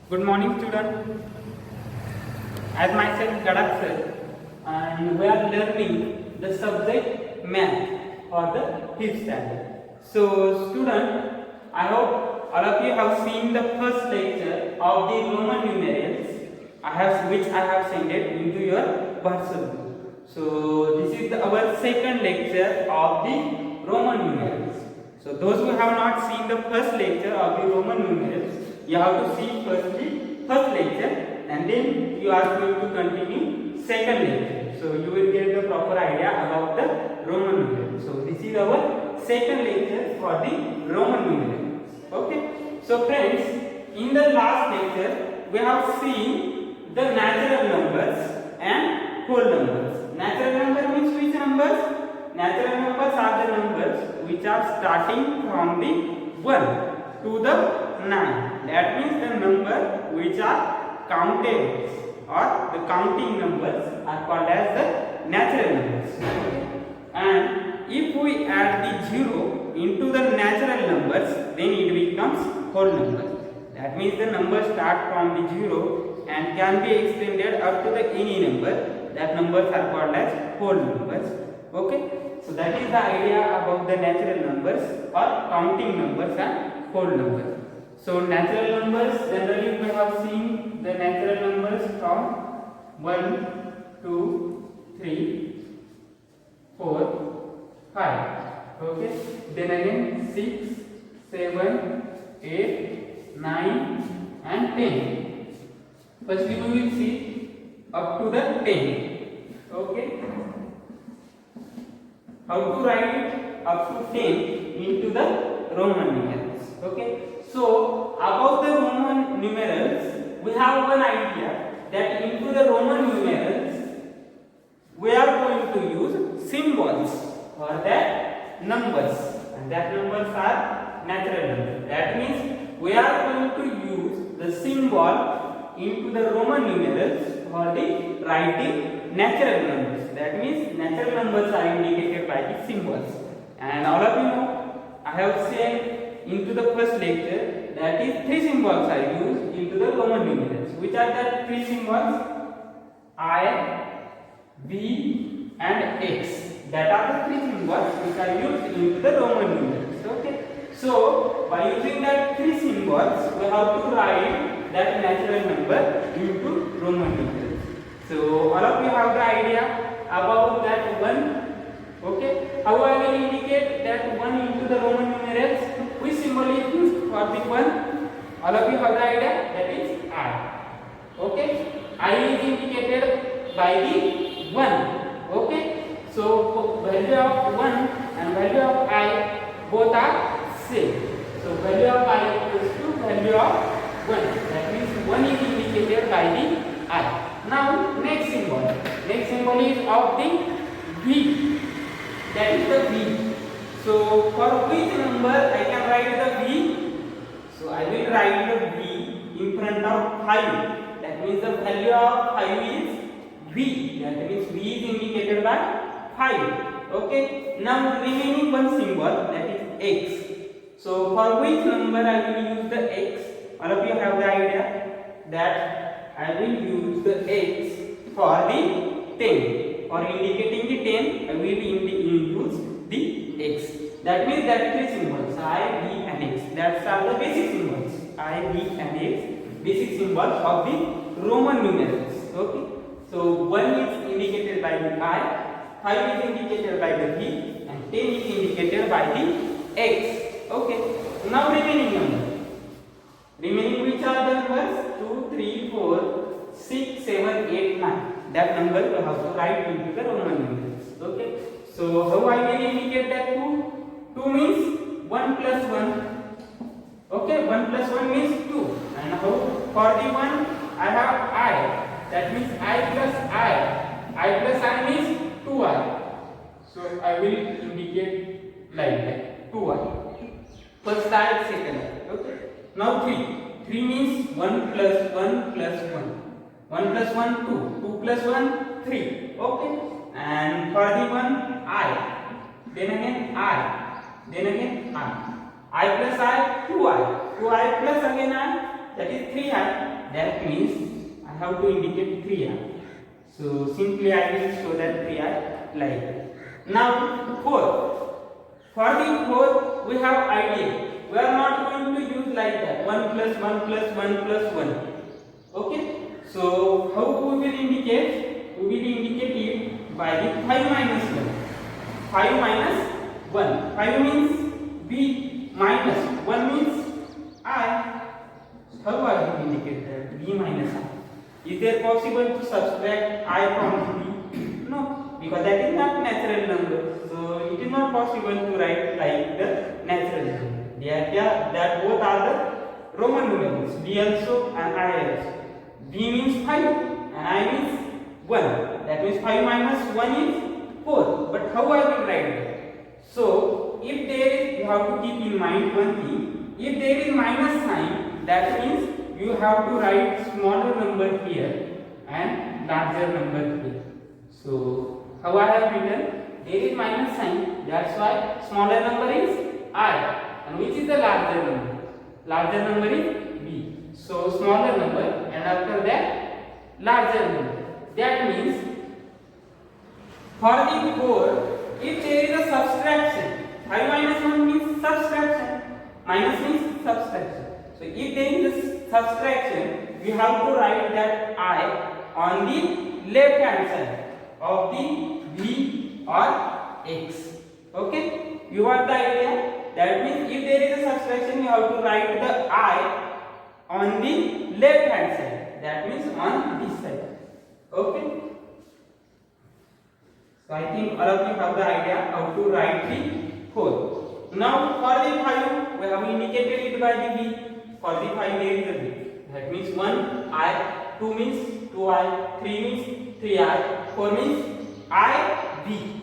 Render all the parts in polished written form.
Good morning, student. As myself Gadak sir, and we are learning the subject math for the 5th standard. So, student, I hope all of you have seen the first lecture of the Roman numerals. Which I have sent it into your WhatsApp group. So, this is our second lecture of the Roman numerals. So, those who have not seen the first lecture of the Roman numerals, you have to see first lecture, and then you are going to continue second lecture. So you will get the proper idea about the Roman numerals. So this is our second lecture for the Roman numerals. Okay. So friends, in the last lecture we have seen the natural numbers and whole numbers. Natural number means which numbers? Natural numbers are the numbers which are starting from the 1 to the 9. That means the number which are counted or the counting numbers are called as the natural numbers. And if we add the 0 into the natural numbers, then it becomes whole numbers. That means the numbers start from the 0 and can be extended up to the any number. That numbers are called as whole numbers. Okay. So that is the idea about the natural numbers or counting numbers and whole numbers. So natural numbers, generally we have seen the natural numbers from 1, 2, 3, 4, 5. Okay. Then again 6, 7, 8, 9 and 10. Firstly we will see up to the 10. Okay. How to write it up to 10 into the Roman numerals. Okay. So about the Roman numerals, we have one idea that into the Roman numerals we are going to use symbols for that numbers, and that numbers are natural numbers. That means we are going to use the symbol into the Roman numerals for the writing natural numbers. That means natural numbers are indicated by the symbols. And all of you know, I have said into the first lecture that is 3 symbols are used into the Roman numerals. Which are the 3 symbols? I, V and X. That are the 3 symbols which are used into the Roman numerals. Okay. So by using that 3 symbols, we have to write that natural number into Roman numerals. So all of you have the idea about that one. Okay. How I will indicate that one into the Roman numerals? Which symbol is used for the 1? All of you have the idea, that is I. Okay. I is indicated by the 1. Okay. So value of 1 and value of I both are same. So value of I equals to value of 1. That means 1 is indicated by the I. Now next symbol. Next symbol is of the V. That is the V. So for which number I can write the V? So I will write the V in front of 5. That means the value of 5 is V. That means V is indicated by 5. Okay. Now remaining one symbol, that is X. So for which number I will use the X? All of you have the idea that I will use the X for the 10. For indicating the 10, I will use the X. That means that 3 symbols, I, V and X. That are the basic symbols. I, V and X, basic symbols of the Roman numerals. Okay. So 1 is indicated by the I, 5 is indicated by the V, and 10 is indicated by the X. Okay. Now remaining number. Remaining which are the numbers? 2, 3, 4, 6, 7, 8, 9. That number you have to write into the Roman numerals. Okay. So how I will indicate that 2? 2 means 1 plus 1. Okay. 1 plus 1 means 2. And how? For the 1 I have I. That means I plus I. I plus I means 2I. So I will indicate like that. 2I. First I, second I. Okay. Now 3. 3 means 1 plus 1 plus 1. 1 plus 1, 2. 2 plus 1, 3. Okay. And for the 1, I. Then again I. Then again I. I plus I, 2I. 2I plus again I, that is 3i. That means I have to indicate 3i. So simply I will show that 3i like that. Now 4. For the 4 we have idea. We are not going to use like that 1 plus 1 plus 1 plus 1. Okay. So how we will indicate? We will indicate it by the 5 minus 1. 5 minus 1. 5 means b minus 1 means I. How I will indicate that? B minus I. Is there possible to subtract I from b? No, because that is not natural number. So it is not possible to write like the natural number. That both are the Roman numerals. B also and I also. B means 5 and I means 1. That means 5 minus 1 is 4. But how I will write that? So if there is, you have to keep in mind one thing. If there is minus sign, that means you have to write smaller number here and larger number here. So how I have written? There is minus sign. That's why smaller number is I. And which is the larger number? Larger number is b. So smaller number and after that larger number. That means for the 4, if there is a subtraction, 5 minus 1 means subtraction. Minus means subtraction. So if there is a subtraction, we have to write that I on the left hand side of the b or x. Okay? You got the idea? That means if there is a subtraction, you have to write the I on the left hand side. That means on this side. Okay? So I think all of you have the idea how to write the 4. Now for the 5, we have indicated it by the b. For the 5 there is a b. That means 1 I, 2 means 2i, 3 means 3i, 4 means ib.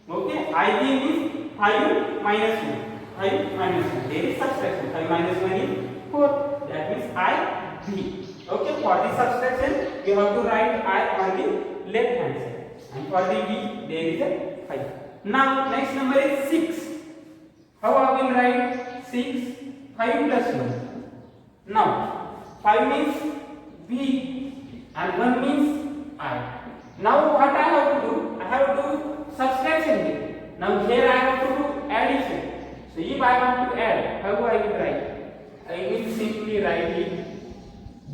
Okay? ib means 5 minus 1. 5 minus 1. There is subtraction. 5 minus 1 is 4. That means ib. Okay? For the subtraction, you have to write I on the left hand side. And for the b, there is a 5. Now next number is 6. How I will write 6? 5 plus 1. Now 5 means b and 1 means I. Now what I have to do? I have to do subtraction here. Now here I have to do addition. So if I want to add, how I will write? I will simply write it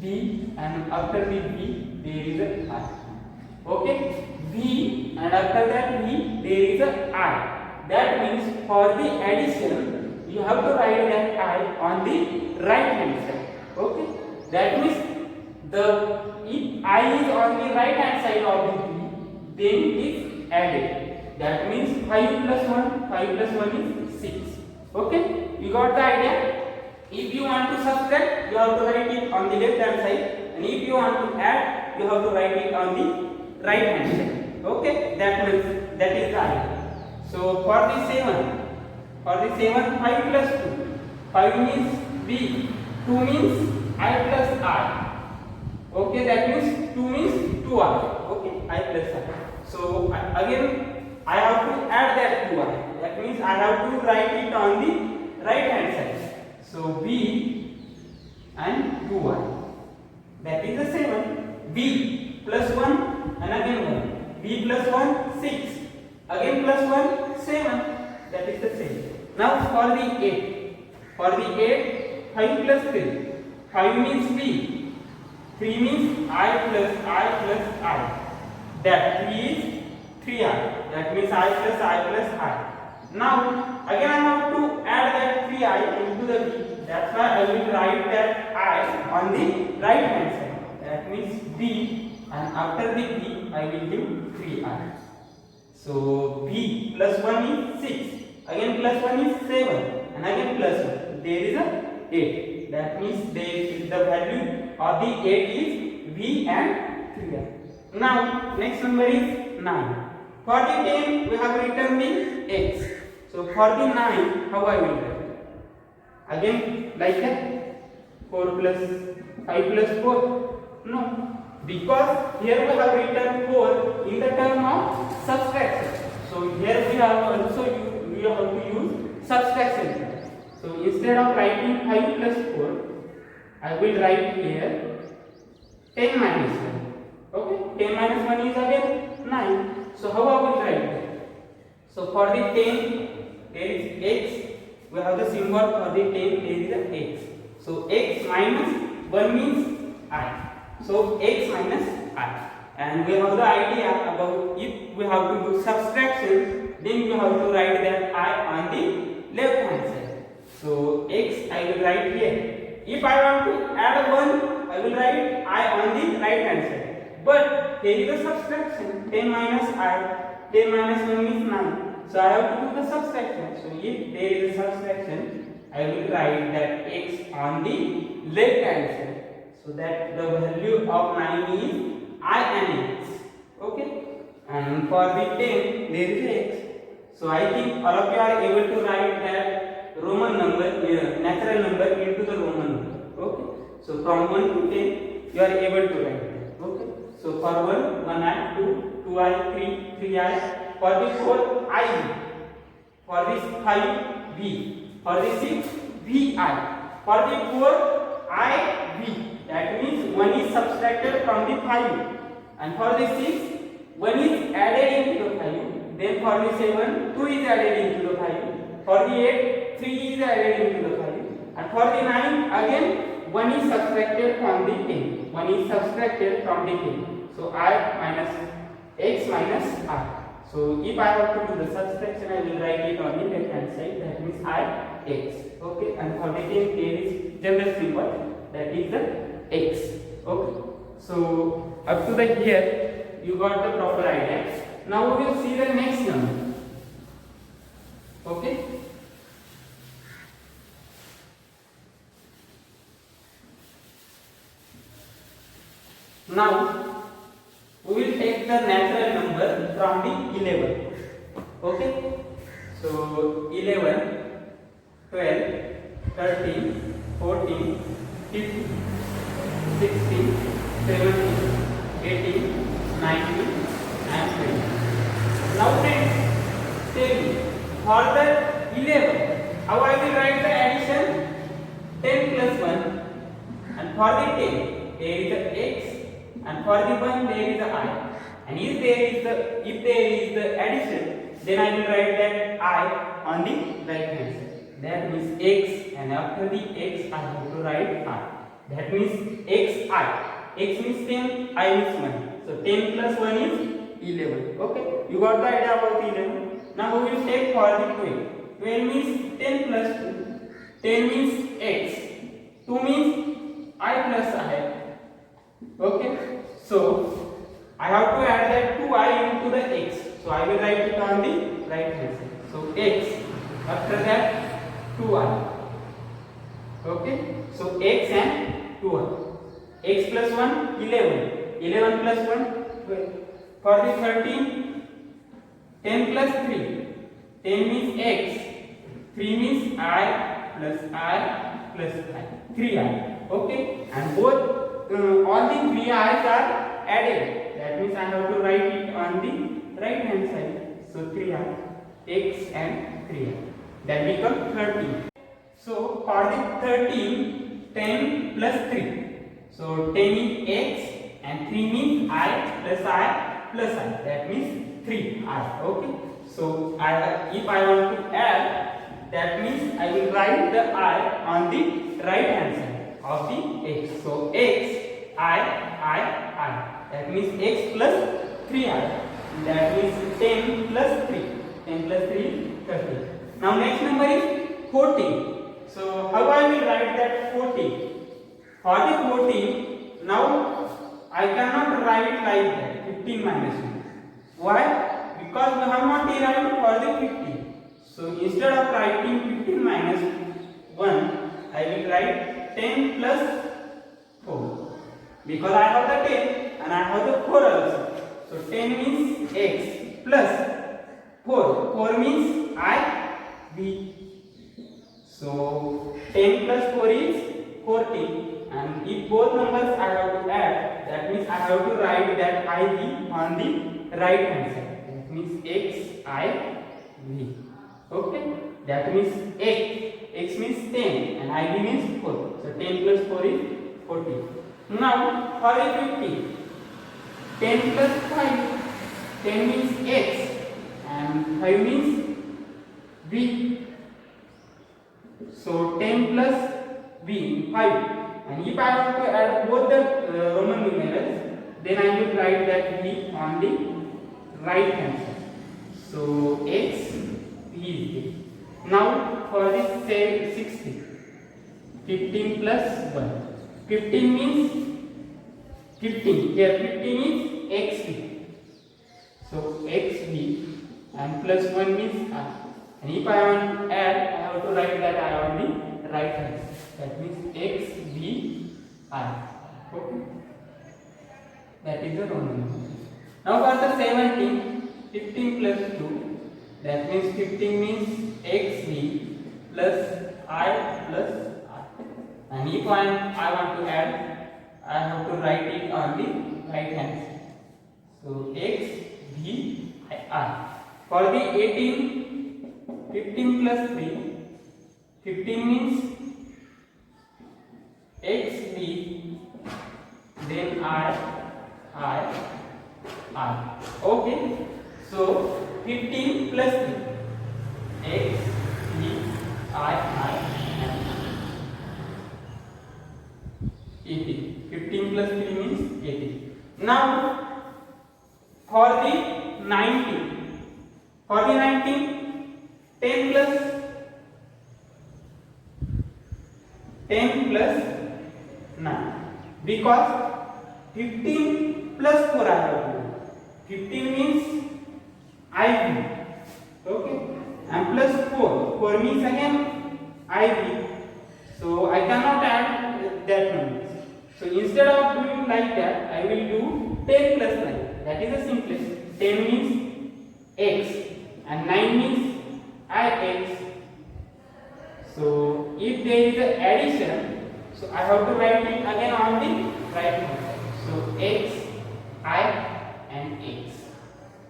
b and after the b there is a I. Okay? b and after that b there is a I. That means for the addition you have to write that I on the right hand side. Okay? That means if I is on the right hand side of the b, then it is added. That means 5 plus 1, 5 plus 1 is 6. Okay? You got the idea? If you want to subtract, you have to write it on the left hand side, and if you want to add, you have to write it on the right hand side. Okay? That is the idea. So for the 7, 5 plus 2. 5 means b, 2 means I plus I. Okay, that means 2 means 2i. Okay, I plus I. So again, I have to add that 2i. That means I have to write it on the right hand side. So b and 2i. That is the 7. b plus 1 and again 1. b plus 1, 6. Again plus 1, 7. That is the same. Now for the 8. For the 8, 5 plus 3. 5 means b. 3 means I plus I. That 3 is 3i. That means I plus I. Now again I have to add that 3i into the b. That's why I will write that I on the right hand side. That means b, and after the b I will give 3i. So b plus 1 is 6. Again plus 1 is 7. And again plus 1. There is a 8. That means the value of the 8 is b and 3i. Now next number is 9. For the 10 we have written the x. So for the 9, how I will write? Again like that? 4 plus 5 plus 4? No. Because here we have written 4 in the term of subtraction. So here we have to use subtraction. So instead of writing 5 plus 4, I will write here 10 minus 1. Okay, 10 minus 1 is again 9. So how I will write that? So for the 10 there is x. We have the symbol for the 10, there is a x. So x minus 1 means I. So x minus I. And we have the idea about if we have to do subtraction, then we have to write that I on the left hand side. So x I will write here. If I want to add 1, I will write I on the right hand side. But here is a subtraction. 10 minus I. 10 minus 1 means 9. So I have to do the subtraction. So if there is a subtraction, I will write that x on the left hand side. So that the value of 9 is I and x. Okay. And for the 10 there is x. So I think all of you are able to write that Roman number, natural number into the Roman number. Okay. So from 1 to 10 you are able to write that. Okay. So for 1, 1i, 2, 2i, 3, 3i. For the 4, I. For this 5, V. For the 6, VI. For the 4, I, V. That means 1 is subtracted from the 5. And for the 6, 1 is added into the 5. Then for the 7, 2 is added into the 5. For the 8, 3 is added into the 5. And for the 9, again 1 is subtracted from the 10. 1 is subtracted from the 10. So I minus x minus I. So if I have to do the subtraction, I will write it on the left hand side. That means I x. Okay. And for the 10, there is general symbol. That is the x. Okay. So up to the here, you got the proper idea. Now we will see the next number. Okay. Now we will take the natural number from the 11. Okay. So 11, 12, 13, 14, 15, 16, 17, 18, 19 and 20. Now friends, tell me, for the 11, how I will write the addition? 10 plus 1. And for the 10, there is a x. And for the 1 there is a I. And if there is the addition, then I will write that I on the right hand side. That means x, and after the x I have to write I. That means xi. X means 10, I means 1. So 10 plus 1 is 11. Okay, you got the idea about the 11. Now we will take for the 12. 12 means 10 plus 2. 10 means x. 2 means I plus I. Okay, so I have to add that 2i into the x. So I will write it on the right hand side. So x, after that 2i. Okay, so x and 2i. X plus 1, 11. 11 plus 1, 12. For the 13, 10 plus 3. 10 means x. 3 means I plus I plus I. 3i. Okay, and both all the 3 i's are added. That means I have to write it on the right hand side. So 3i, x and 3i. That becomes 13. So for the 13, 10 plus 3. So 10 is x and 3 means I plus I plus I. That means 3i. Okay. So if I want to add, that means I will write the I on the right hand side of the x. So x, I. That means x plus 3i. That means 10 plus 3. 10 plus 3 is 30. Now next number is 14. So how I will write that 14? For the 14, now I cannot write like that 15 minus 1. Why? Because we have not derived for the 15. So instead of writing 15 minus 1, I will write 10 plus 4. Because I have the 10 and I have the 4 also. So 10 means x plus 4. 4 means I, v. So 10 plus 4 is 14. And if both numbers I have to add, that means I have to write that IV on the right hand side. That means XIV. Okay? That means X means 10 and IV means 4. So 10 plus 4 is 40. Now for the 50, 10 plus 5, 10 means x and 5 means b. So 10 plus b, 5. And if I want to add both the Roman numerals, then I will write that b on the right hand side. So x b is there. Now for this 60, 15 plus 1. 15 means 15. Here 15 means xb. So xb and plus 1 means I. And if I want to add, I have to write that I on the right hand side. That means xbi. Okay. That is the Roman number. Now for the 17, 15 plus 2. That means 15 means xb plus I plus I. And if I want to add, I have to write it on the right hand side. So xb I. For the 18, 15 plus 3. 15 means xb, then I. Okay. So 15 plus 3, x, b, I, and 18. 15 plus 3 means 18. Now for the 19, 10 plus 9, because 15 plus 4 I have to do. 15 means IB, okay, and plus 4 means again IB, so I cannot add that numbers. So instead of doing like that, I will do 10 plus 9, that is the simplest. 10 means x and 9 means ix. So if there is an addition, so I have to write it again on the right hand side. So x, I and x.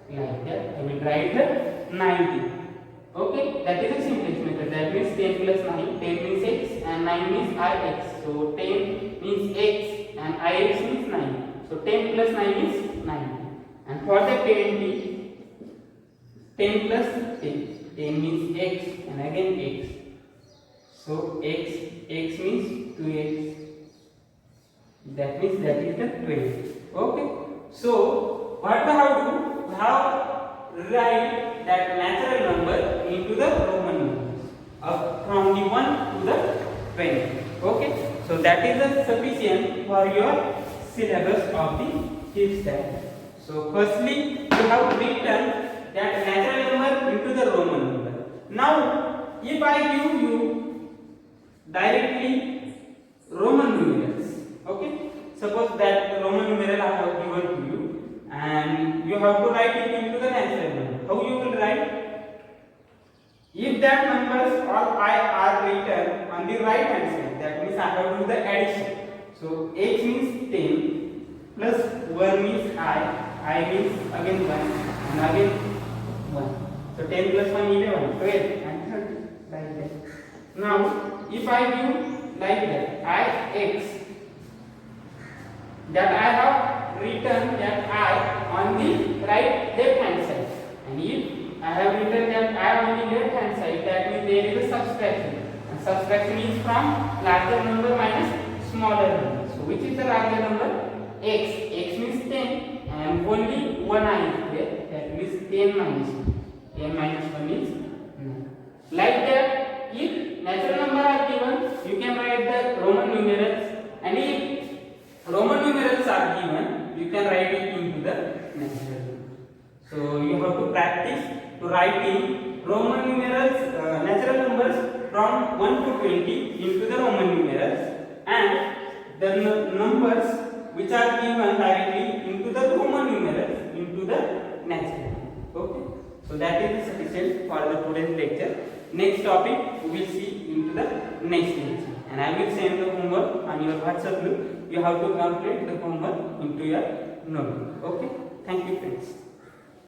Like that, I will write the 90. Okay, that is the simplest method. That means 10 plus 9. 10 means x and 9 means ix. So 10 means x and ix means 9. So 10 plus 9 is 90. And for the 20, 10 plus 10. 10 means x and again x. So x means 2x. That means that is the 20. Okay. So what we have to do? We have to write that natural number into the Roman numbers from the 1 to the 20. Okay. So that is sufficient for your syllabus of the 5th standard. So firstly, you have written that natural number into the Roman number. Now, if I give you directly Roman numerals, okay? Suppose that Roman numeral I have given to you, and you have to write it into the natural number. How you will write? If that numbers or I are written on the right hand side, that means I have to do the addition. So x means 10 plus 1 means I means again 1 and again 1. So 10 plus 1 11, 12 and 30 like that. Now if I give like that ix, that I have written that I on the right left hand side, and if I have written that I on the left hand side, that means there is a subtraction, and subtraction is from larger number minus smaller number. So which is the larger number? X means 10 and only one I is there, that means 10 minus 1. 10 minus 1 is 9. Like that, if natural number are given, you can write the Roman numerals, and if Roman numerals are given, you can write it into the natural number. So you have to practice to writing Roman numerals, natural numbers from 1 to 20 into the Roman numerals, and the numbers which are given directly into the Roman numerals into the natural number. Okay. So that is sufficient for the today's lecture. Next topic we will see into the next lecture, and I will send the homework on your WhatsApp group. You have to complete the homework into your notebook. Okay. Thank you, friends.